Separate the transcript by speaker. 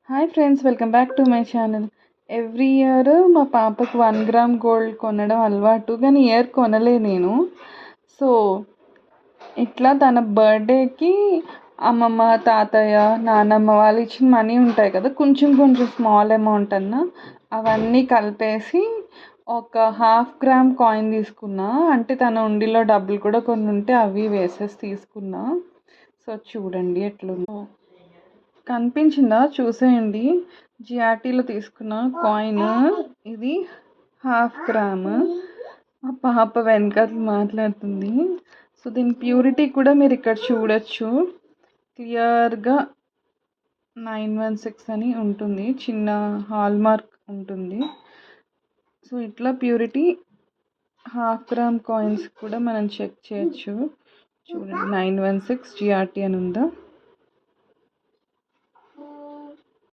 Speaker 1: Hi friends, welcome back to my channel. Every year మా పాపకు 1 gram gold కొనడం అలవాటు, కానీ ఇయర్ కొనలే నేను. సో ఇట్లా తన బర్త్డేకి అమ్మమ్మ, తాతయ్య, నానమ్మ వాళ్ళు ఇచ్చిన మనీ ఉంటాయి కదా, కొంచెం కొంచెం స్మాల్ అమౌంట్ అన్న అవన్నీ కలిపేసి ఒక 1/2 గ్రామ్ కాయిన్ తీసుకున్నా. అంటే తన ఉండిలో డబ్బులు కూడా కొన్ని ఉంటే అవి వేసేసి తీసుకున్నా. సో చూడండి ఎట్లుందో, కనిపించిందా? చూసేయండి. జిఆర్టీలో తీసుకున్న కాయిన్ ఇది 1/2 గ్రామ్. మా పాప వెనకాల మాట్లాడుతుంది. సో దీని ప్యూరిటీ కూడా మీరు ఇక్కడ చూడొచ్చు. క్లియర్గా 916 అని ఉంటుంది, చిన్న హాల్ మార్క్ ఉంటుంది. సో ఇట్లా ప్యూరిటీ 1/2 గ్రామ్ కాయిన్స్ కూడా మనం చెక్ చేయొచ్చు. చూడండి 916 జిఆర్టీ అని ఉందా.